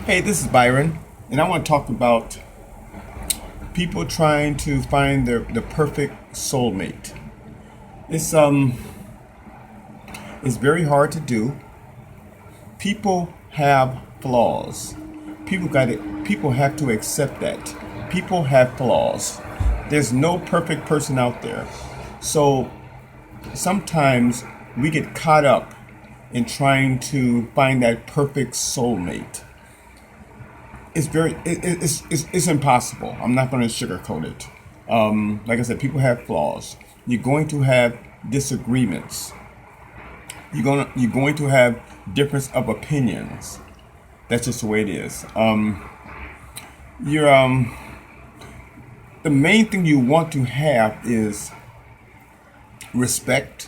Hey, this is Byron, and I want to talk about people trying to find the perfect soulmate. It's it's very hard to do. People have flaws. People have to accept that. People have flaws. There's no perfect person out there. So sometimes we get caught up in trying to find that perfect soulmate. It's impossible. I'm not going to sugarcoat it. Like I said, people have flaws. You're going to have disagreements. You're going to have difference of opinions. That's just the way it is. You're The main thing you want to have is respect,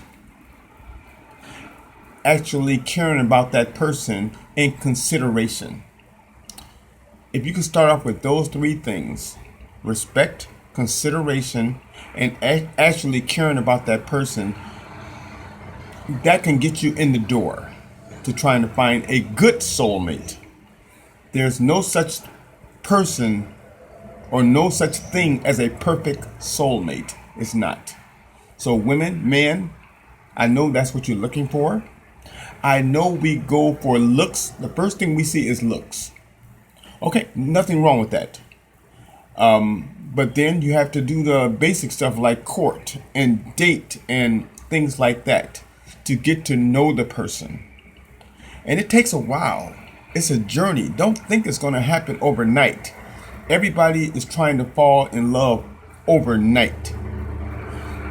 actually caring about that person, and consideration. If you can start off with those three things: respect, consideration, and actually caring about that person, that can get you in the door to trying to find a good soulmate. There's no such person or no such thing as a perfect soulmate. It's not. So, women, men, I know that's what you're looking for. I know we go for looks. The first thing we see is looks. Okay, nothing wrong with that. But then you have to do the basic stuff like court and date and things like that to get to know the person. And it takes a while. It's a journey. Don't think it's going to happen overnight. Everybody is trying to fall in love overnight.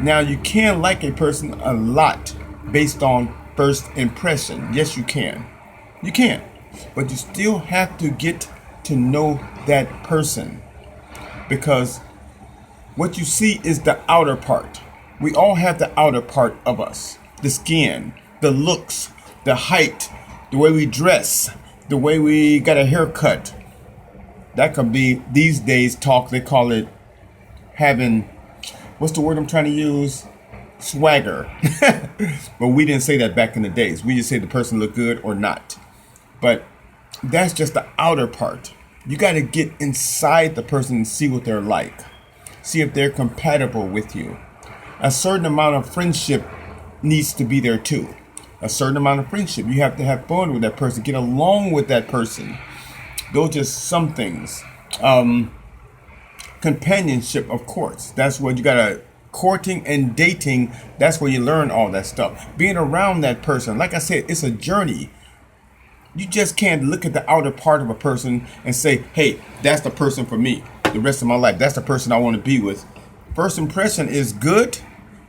Now, you can like a person a lot based on first impression. Yes, you can. You can. But you still have to get to know that person, because what you see is the outer part. We all have the outer part of us: the skin, the looks, the height, the way we dress, the way we got a haircut. That could be, these days talk, they call it having, what's the word I'm trying to use? Swagger. But we didn't say that back in the days. We just say the person looked good or not. But that's just the outer part. You got to get inside the person and see what they're like. See if they're compatible with you. A certain amount of friendship needs to be there too. A certain amount of friendship. You have to have fun with that person. Get along with that person. Those are just some things. Companionship, of course. That's what you got to, courting and dating. That's where you learn all that stuff. Being around that person. Like I said, it's a journey. You just can't look at the outer part of a person and say, hey, that's the person for me the rest of my life. That's the person I want to be with. First impression is good,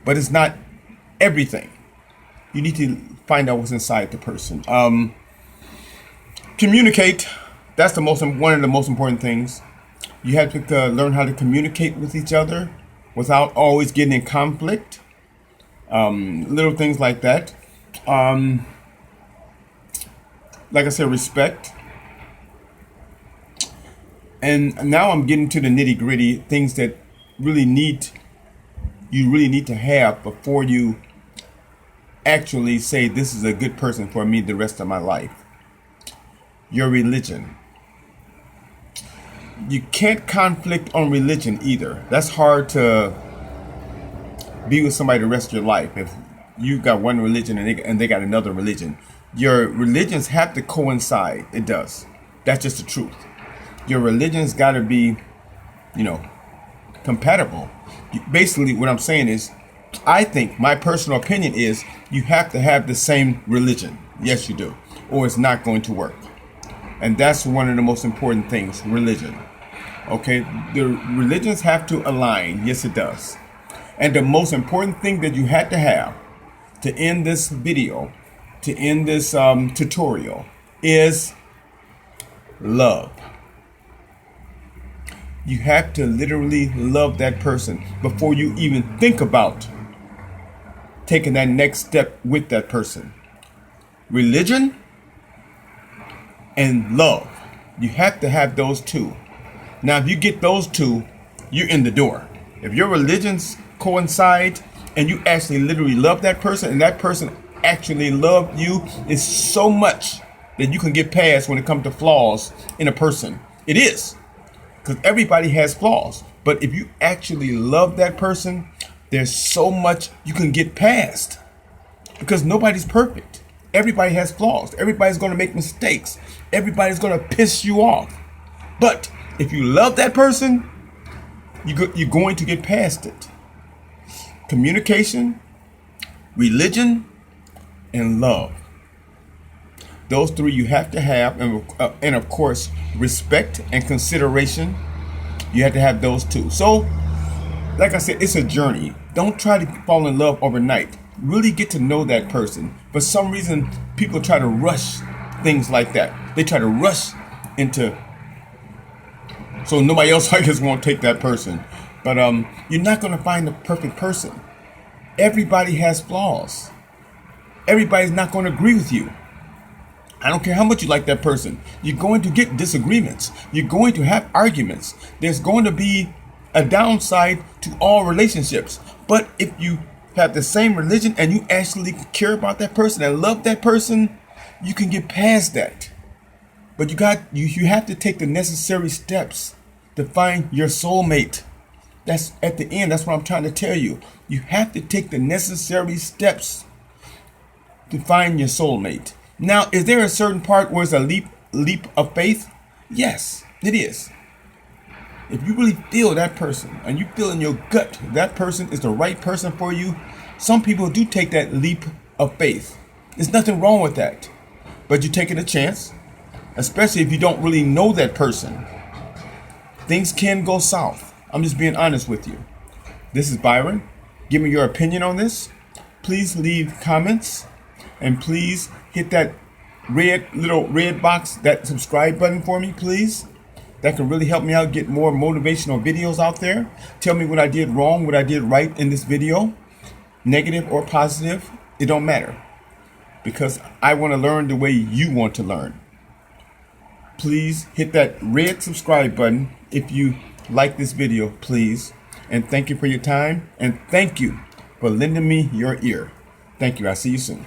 but it's not everything. You need to find out what's inside the person. Communicate. That's one of the most important things. You have to learn how to communicate with each other without always getting in conflict. Little things like that. Like I said, respect. And now I'm getting to the nitty gritty things that you really need to have before you actually say this is a good person for me the rest of my life. Your religion. You can't conflict on religion either. That's hard to be with somebody the rest of your life if you got one religion and they got another religion. Your religions have to coincide. It does. That's just the truth. Your religion's got to be, compatible. Basically, what I'm saying is, I think my personal opinion is you have to have the same religion. Yes, you do. Or it's not going to work. And that's one of the most important things, religion. Okay, the religions have to align. Yes, it does. And the most important thing that you had to have to end this video, to end this tutorial, is love. You have to literally love that person before you even think about taking that next step with that person. Religion and love. You have to have those two. Now, if you get those two, you're in the door. If your religions coincide and you actually literally love that person and that person actually loved you, it's so much that you can get past when it comes to flaws in a person. It is. Because everybody has flaws. But if you actually love that person, there's so much you can get past. Because nobody's perfect. Everybody has flaws. Everybody's going to make mistakes. Everybody's going to piss you off. But if you love that person, you're going to get past it. Communication, religion, and love. Those three you have to have, and of course, respect and consideration. You have to have those two. So, like I said, it's a journey. Don't try to fall in love overnight. Really get to know that person. For some reason, people try to rush things like that. They try to rush into, so nobody else, I guess, won't take that person. But you're not going to find the perfect person. Everybody has flaws. Everybody's not going to agree with you. I don't care how much you like that person. You're going to get disagreements. You're going to have arguments. There's going to be a downside to all relationships. But if you have the same religion and you actually care about that person and love that person, you can get past that. But you have to take the necessary steps to find your soulmate. That's at the end. That's what I'm trying to tell you. You have to take the necessary steps to find your soulmate. Now, is there a certain part where it's a leap of faith? Yes, it is. If you really feel that person and you feel in your gut that person is the right person for you, some people do take that leap of faith. There's nothing wrong with that. But you're taking a chance, especially if you don't really know that person. Things can go south. I'm just being honest with you. This is Byron. Give me your opinion on this. Please leave comments. And please hit that little red box, that subscribe button for me, please. That can really help me out get more motivational videos out there. Tell me what I did wrong, what I did right in this video. Negative or positive, it don't matter. Because I want to learn the way you want to learn. Please hit that red subscribe button if you like this video, please. And thank you for your time. And thank you for lending me your ear. Thank you. I'll see you soon.